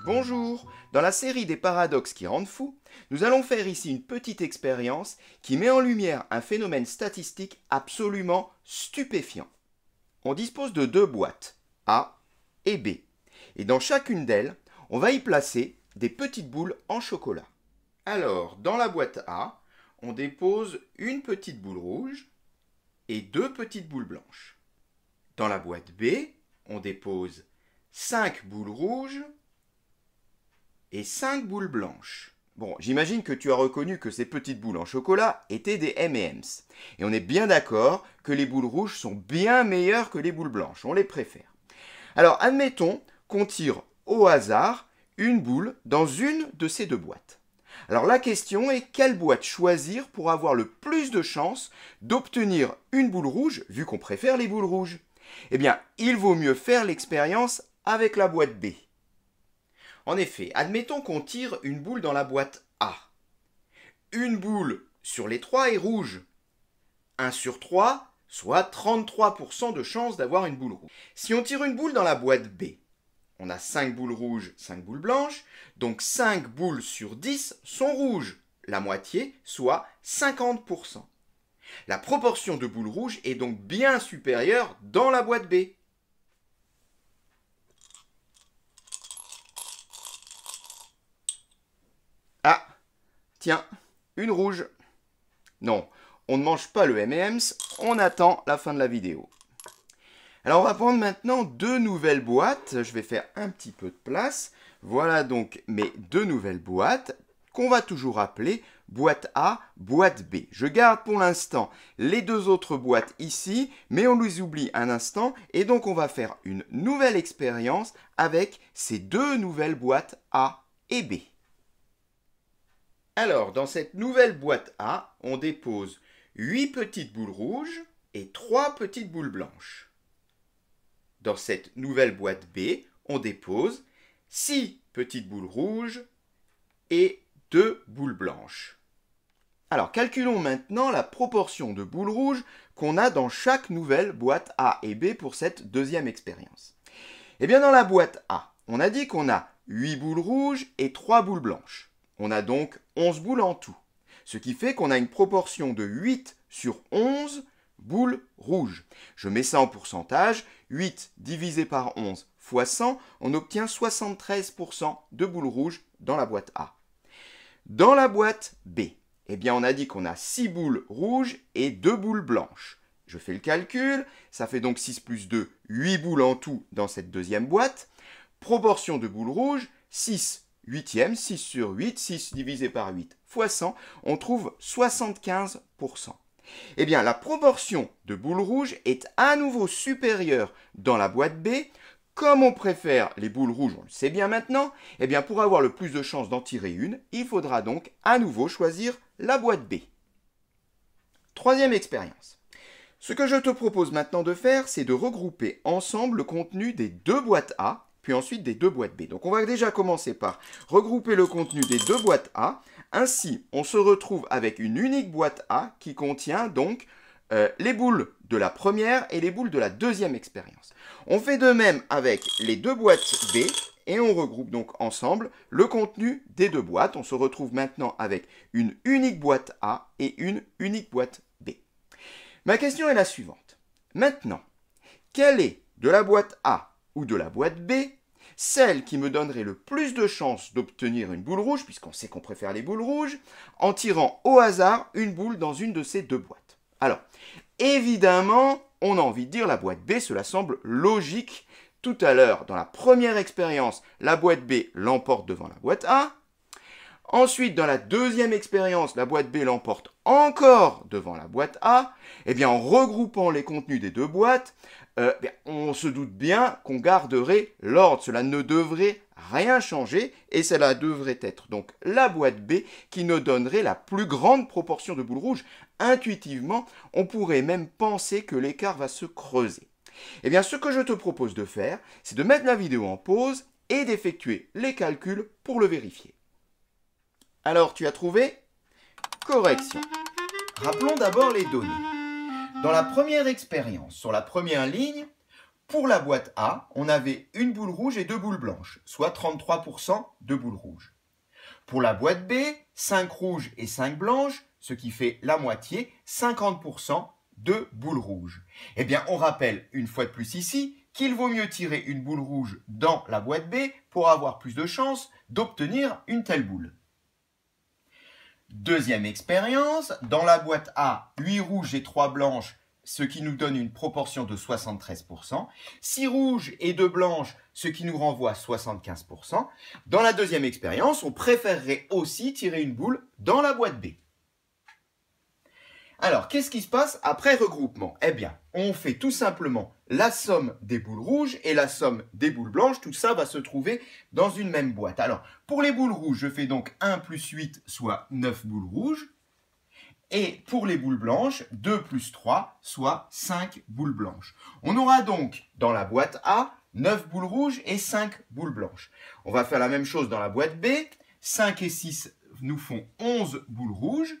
Bonjour! Dans la série des paradoxes qui rendent fou, nous allons faire ici une petite expérience qui met en lumière un phénomène statistique absolument stupéfiant. On dispose de deux boîtes, A et B, et dans chacune d'elles, on va y placer des petites boules en chocolat. Alors, dans la boîte A, on dépose une petite boule rouge et deux petites boules blanches. Dans la boîte B, on dépose 5 boules rouges et 5 boules blanches. Bon, j'imagine que tu as reconnu que ces petites boules en chocolat étaient des M&M's. Et on est bien d'accord que les boules rouges sont bien meilleures que les boules blanches, on les préfère. Alors, admettons qu'on tire au hasard une boule dans une de ces deux boîtes. Alors la question est quelle boîte choisir pour avoir le plus de chances d'obtenir une boule rouge, vu qu'on préfère les boules rouges? Eh bien, il vaut mieux faire l'expérience avec la boîte B. En effet, admettons qu'on tire une boule dans la boîte A. Une boule sur les 3 est rouge. 1 sur 3, soit 33% de chance d'avoir une boule rouge. Si on tire une boule dans la boîte B, on a 5 boules rouges, 5 boules blanches, donc 5 boules sur 10 sont rouges, la moitié, soit 50%. La proportion de boules rouges est donc bien supérieure dans la boîte B. Ah, tiens, une rouge. Non, on ne mange pas le M&M's, on attend la fin de la vidéo. Alors on va prendre maintenant deux nouvelles boîtes, je vais faire un petit peu de place. Voilà donc mes deux nouvelles boîtes qu'on va toujours appeler boîte A, boîte B. Je garde pour l'instant les deux autres boîtes ici, mais on les oublie un instant et donc on va faire une nouvelle expérience avec ces deux nouvelles boîtes A et B. Alors, dans cette nouvelle boîte A, on dépose 8 petites boules rouges et 3 petites boules blanches. Dans cette nouvelle boîte B, on dépose 6 petites boules rouges et 2 boules blanches. Alors, calculons maintenant la proportion de boules rouges qu'on a dans chaque nouvelle boîte A et B pour cette deuxième expérience. Eh bien, dans la boîte A, on a dit qu'on a 8 boules rouges et 3 boules blanches. On a donc 11 boules en tout, ce qui fait qu'on a une proportion de 8 sur 11 boules rouges. Je mets ça en pourcentage, 8 divisé par 11 fois 100, on obtient 73% de boules rouges dans la boîte A. Dans la boîte B, eh bien on a dit qu'on a 6 boules rouges et 2 boules blanches. Je fais le calcul, ça fait donc 6 plus 2, 8 boules en tout dans cette deuxième boîte. Proportion de boules rouges, 6 huitièmes, 6 sur 8, 6 divisé par 8 fois 100, on trouve 75%. Eh bien, la proportion de boules rouges est à nouveau supérieure dans la boîte B. Comme on préfère les boules rouges, on le sait bien maintenant, eh bien, pour avoir le plus de chances d'en tirer une, il faudra donc à nouveau choisir la boîte B. Troisième expérience. Ce que je te propose maintenant de faire, c'est de regrouper ensemble le contenu des deux boîtes A, puis ensuite des deux boîtes B. Donc on va déjà commencer par regrouper le contenu des deux boîtes A. Ainsi, on se retrouve avec une unique boîte A qui contient donc les boules de la première et les boules de la deuxième expérience. On fait de même avec les deux boîtes B et on regroupe donc ensemble le contenu des deux boîtes. On se retrouve maintenant avec une unique boîte A et une unique boîte B. Ma question est la suivante. Maintenant, quelle est de la boîte A ou de la boîte B, celle qui me donnerait le plus de chances d'obtenir une boule rouge, puisqu'on sait qu'on préfère les boules rouges, en tirant au hasard une boule dans une de ces deux boîtes. Alors, évidemment, on a envie de dire la boîte B, cela semble logique. Tout à l'heure, dans la première expérience, la boîte B l'emporte devant la boîte A. Ensuite, dans la deuxième expérience, la boîte B l'emporte encore devant la boîte A. Eh bien, en regroupant les contenus des deux boîtes, on se doute bien qu'on garderait l'ordre. Cela ne devrait rien changer et cela devrait être donc la boîte B qui nous donnerait la plus grande proportion de boules rouges. Intuitivement, on pourrait même penser que l'écart va se creuser. Eh bien, ce que je te propose de faire, c'est de mettre la vidéo en pause et d'effectuer les calculs pour le vérifier. Alors, tu as trouvé? Correction. Rappelons d'abord les données. Dans la première expérience, sur la première ligne, Pour la boîte A, on avait une boule rouge et deux boules blanches, soit 33% de boules rouges. Pour la boîte B, 5 rouges et 5 blanches, ce qui fait la moitié, 50% de boules rouges. Eh bien, on rappelle une fois de plus ici qu'il vaut mieux tirer une boule rouge dans la boîte B pour avoir plus de chances d'obtenir une telle boule. Deuxième expérience, dans la boîte A, 8 rouges et 3 blanches, ce qui nous donne une proportion de 73%. 6 rouges et 2 blanches, ce qui nous renvoie à 75%. Dans la deuxième expérience, on préférerait aussi tirer une boule dans la boîte B. Alors, qu'est-ce qui se passe après regroupement? Eh bien, on fait tout simplement la somme des boules rouges et la somme des boules blanches. Tout ça va se trouver dans une même boîte. Alors, pour les boules rouges, je fais donc 1 plus 8, soit 9 boules rouges. Et pour les boules blanches, 2 plus 3, soit 5 boules blanches. On aura donc dans la boîte A, 9 boules rouges et 5 boules blanches. On va faire la même chose dans la boîte B. 5 et 6 nous font 11 boules rouges.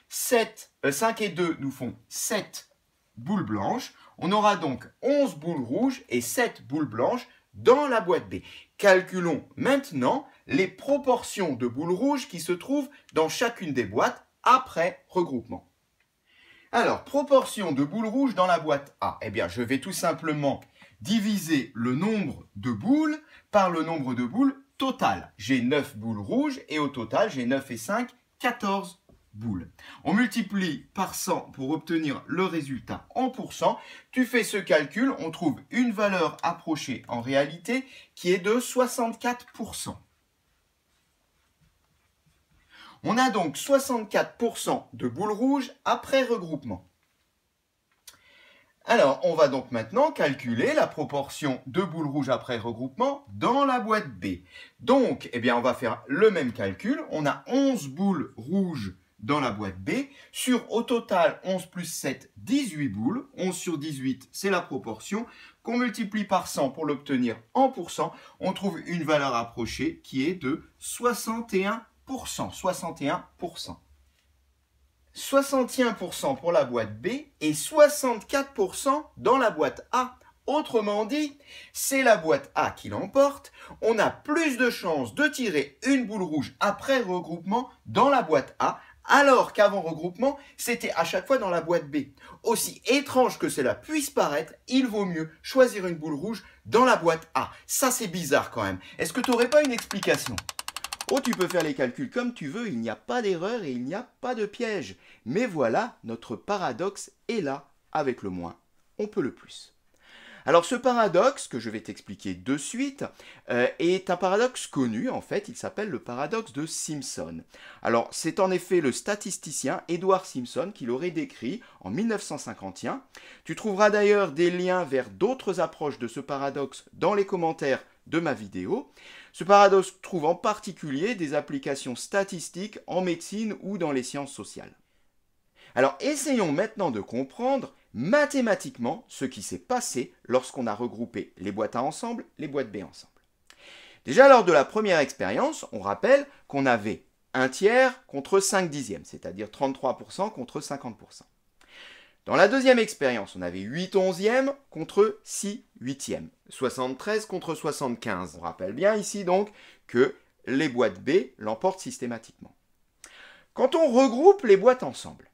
5 et 2 nous font 7 boules blanches. On aura donc 11 boules rouges et 7 boules blanches dans la boîte B. Calculons maintenant les proportions de boules rouges qui se trouvent dans chacune des boîtes après regroupement. Alors, proportion de boules rouges dans la boîte A. Eh bien, je vais tout simplement diviser le nombre de boules par le nombre de boules total. J'ai 9 boules rouges et au total, j'ai 9 et 5, 14 boules. On multiplie par 100 pour obtenir le résultat en pourcent. Tu fais ce calcul, on trouve une valeur approchée en réalité qui est de 64%. On a donc 64% de boules rouges après regroupement. Alors, on va donc maintenant calculer la proportion de boules rouges après regroupement dans la boîte B. Donc, eh bien, on va faire le même calcul. On a 11 boules rouges dans la boîte B. Sur, au total, 11 plus 7, 18 boules. 11 sur 18, c'est la proportion. Qu'on multiplie par 100 pour l'obtenir en pourcent, on trouve une valeur approchée qui est de 61%. 61%. 61% pour la boîte B et 64% dans la boîte A. Autrement dit, c'est la boîte A qui l'emporte. On a plus de chances de tirer une boule rouge après regroupement dans la boîte A, alors qu'avant regroupement, c'était à chaque fois dans la boîte B. Aussi étrange que cela puisse paraître, il vaut mieux choisir une boule rouge dans la boîte A. Ça, c'est bizarre quand même. Est-ce que tu n'aurais pas une explication ? Oh, tu peux faire les calculs comme tu veux, il n'y a pas d'erreur et il n'y a pas de piège. Mais voilà, notre paradoxe est là, avec le moins, on peut le plus. Alors ce paradoxe, que je vais t'expliquer de suite, est un paradoxe connu, en fait, il s'appelle le paradoxe de Simpson. Alors c'est en effet le statisticien Edward Simpson qui l'aurait décrit en 1951. Tu trouveras d'ailleurs des liens vers d'autres approches de ce paradoxe dans les commentaires de ma vidéo. Ce paradoxe trouve en particulier des applications statistiques en médecine ou dans les sciences sociales. Alors essayons maintenant de comprendre mathématiquement ce qui s'est passé lorsqu'on a regroupé les boîtes A ensemble, les boîtes B ensemble. Déjà lors de la première expérience, on rappelle qu'on avait 1 tiers contre 5 dixièmes, c'est-à-dire 33% contre 50%. Dans la deuxième expérience, on avait 8 onzièmes contre 6 huitièmes, 73 contre 75. On rappelle bien ici donc que les boîtes B l'emportent systématiquement. Quand on regroupe les boîtes ensemble,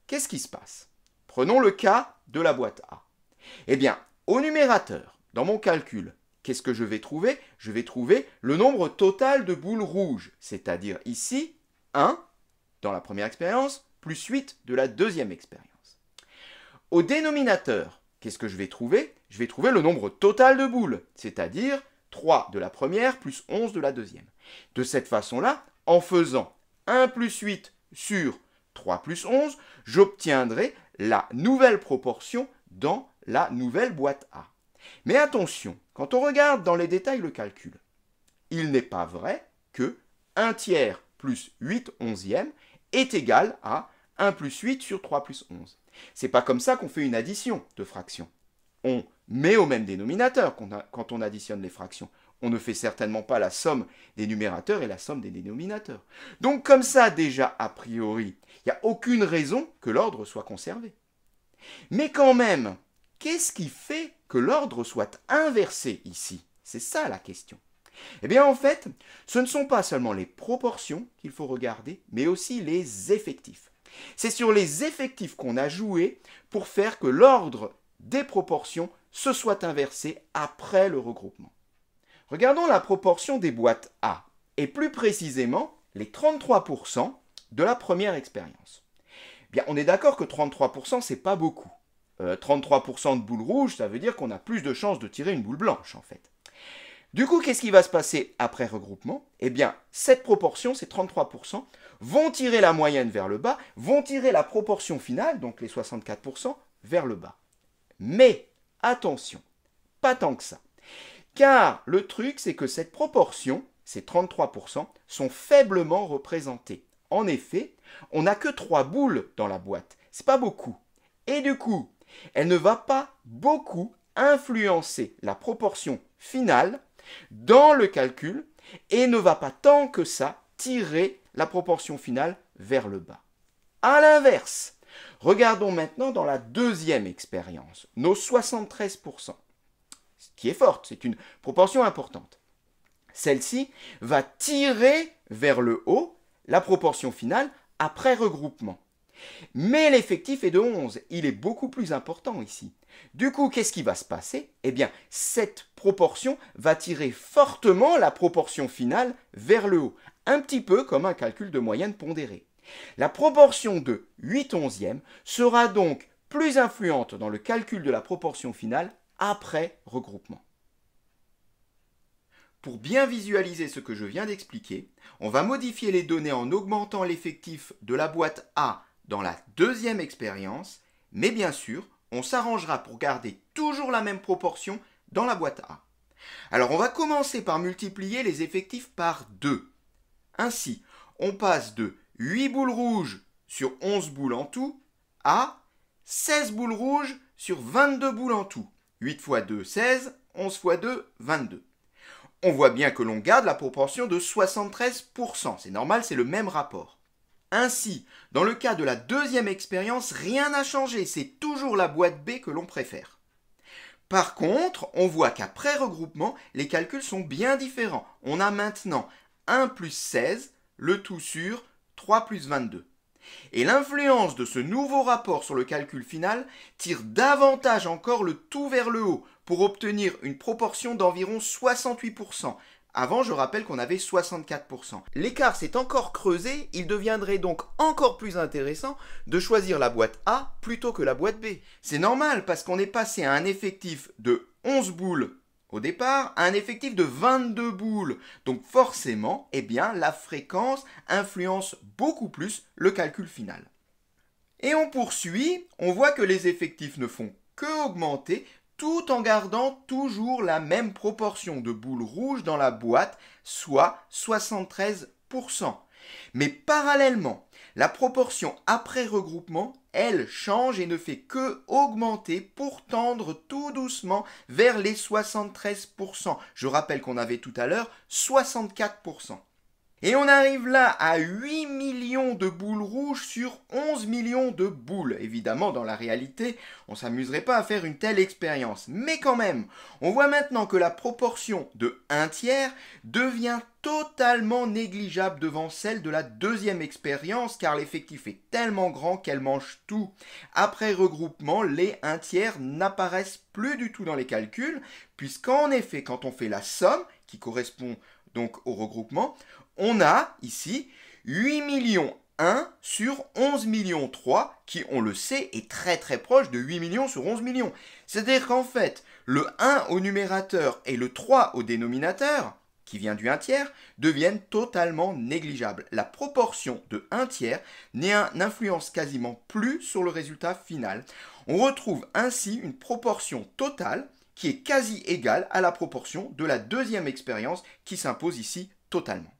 qu'est-ce qui se passe? Prenons le cas de la boîte A. Eh bien, au numérateur, dans mon calcul, qu'est-ce que je vais trouver? Je vais trouver le nombre total de boules rouges, c'est-à-dire ici 1 dans la première expérience, plus 8 de la deuxième expérience. Au dénominateur, qu'est-ce que je vais trouver? Je vais trouver le nombre total de boules, c'est-à-dire 3 de la première plus 11 de la deuxième. De cette façon-là, en faisant 1 plus 8 sur 3 plus 11, j'obtiendrai la nouvelle proportion dans la nouvelle boîte A. Mais attention, quand on regarde dans les détails le calcul, il n'est pas vrai que 1 tiers plus 8 onzièmes est égal à 1 plus 8 sur 3 plus 11. C'est pas comme ça qu'on fait une addition de fractions. On met au même dénominateur quand on additionne les fractions. On ne fait certainement pas la somme des numérateurs et la somme des dénominateurs. Donc comme ça, déjà, a priori, il n'y a aucune raison que l'ordre soit conservé. Mais quand même, qu'est-ce qui fait que l'ordre soit inversé ici? C'est ça la question. Eh bien en fait, ce ne sont pas seulement les proportions qu'il faut regarder, mais aussi les effectifs. C'est sur les effectifs qu'on a joué pour faire que l'ordre des proportions se soit inversé après le regroupement. Regardons la proportion des boîtes A, et plus précisément les 33% de la première expérience. Bien, on est d'accord que 33%, c'est pas beaucoup. 33% de boules rouges, ça veut dire qu'on a plus de chances de tirer une boule blanche en fait. Du coup, qu'est-ce qui va se passer après regroupement? Eh bien, cette proportion, ces 33%, vont tirer la moyenne vers le bas, vont tirer la proportion finale, donc les 64%, vers le bas. Mais, attention, pas tant que ça. Car le truc, c'est que cette proportion, ces 33%, sont faiblement représentées. En effet, on n'a que 3 boules dans la boîte. C'est pas beaucoup. Et du coup, elle ne va pas beaucoup influencer la proportion finale dans le calcul et ne va pas tant que ça tirer la proportion finale vers le bas. A l'inverse, regardons maintenant dans la deuxième expérience, nos 73%, ce qui est forte, c'est une proportion importante. Celle-ci va tirer vers le haut la proportion finale après regroupement. Mais l'effectif est de 11, il est beaucoup plus important ici. Du coup, qu'est-ce qui va se passer? Eh bien, cette proportion va tirer fortement la proportion finale vers le haut, un petit peu comme un calcul de moyenne pondérée. La proportion de 8/11 sera donc plus influente dans le calcul de la proportion finale après regroupement. Pour bien visualiser ce que je viens d'expliquer, on va modifier les données en augmentant l'effectif de la boîte A dans la deuxième expérience, mais bien sûr, on s'arrangera pour garder toujours la même proportion dans la boîte A. Alors on va commencer par multiplier les effectifs par 2. Ainsi, on passe de 8 boules rouges sur 11 boules en tout à 16 boules rouges sur 22 boules en tout. 8 fois 2, 16, 11 fois 2, 22. On voit bien que l'on garde la proportion de 73%. C'est normal, c'est le même rapport. Ainsi, dans le cas de la deuxième expérience, rien n'a changé, c'est toujours la boîte B que l'on préfère. Par contre, on voit qu'après regroupement, les calculs sont bien différents. On a maintenant 1 plus 16, le tout sur 3 plus 22. Et l'influence de ce nouveau rapport sur le calcul final tire davantage encore le tout vers le haut pour obtenir une proportion d'environ 68%. Avant, je rappelle qu'on avait 64%. L'écart s'est encore creusé, il deviendrait donc encore plus intéressant de choisir la boîte A plutôt que la boîte B. C'est normal parce qu'on est passé à un effectif de 11 boules au départ à un effectif de 22 boules. Donc forcément, eh bien, la fréquence influence beaucoup plus le calcul final. Et on poursuit, on voit que les effectifs ne font que augmenter tout en gardant toujours la même proportion de boules rouges dans la boîte, soit 73%. Mais parallèlement, la proportion après regroupement, elle change et ne fait que augmenter pour tendre tout doucement vers les 73%. Je rappelle qu'on avait tout à l'heure 64%. Et on arrive là à 8 millions de boules rouges sur 11 millions de boules. Évidemment, dans la réalité, on ne s'amuserait pas à faire une telle expérience. Mais quand même, on voit maintenant que la proportion de 1/3 devient totalement négligeable devant celle de la deuxième expérience car l'effectif est tellement grand qu'elle mange tout. Après regroupement, les 1/3 n'apparaissent plus du tout dans les calculs puisqu'en effet, quand on fait la somme, qui correspond donc au regroupement, on a ici 8 millions 1 sur 11 millions 3 qui, on le sait, est très très proche de 8 millions sur 11 millions. C'est-à-dire qu'en fait, le 1 au numérateur et le 3 au dénominateur, qui vient du 1/3, deviennent totalement négligeables. La proportion de 1/3 n'influence quasiment plus sur le résultat final. On retrouve ainsi une proportion totale qui est quasi égale à la proportion de la deuxième expérience qui s'impose ici totalement.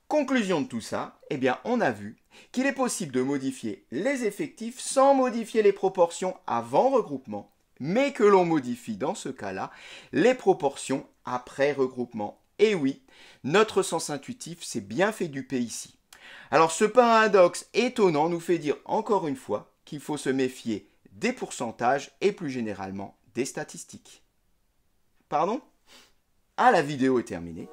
Conclusion de tout ça, eh bien on a vu qu'il est possible de modifier les effectifs sans modifier les proportions avant regroupement, mais que l'on modifie dans ce cas-là les proportions après regroupement. Et oui, notre sens intuitif s'est bien fait duper ici. Alors ce paradoxe étonnant nous fait dire encore une fois qu'il faut se méfier des pourcentages et plus généralement des statistiques. Pardon ? Ah, la vidéo est terminée.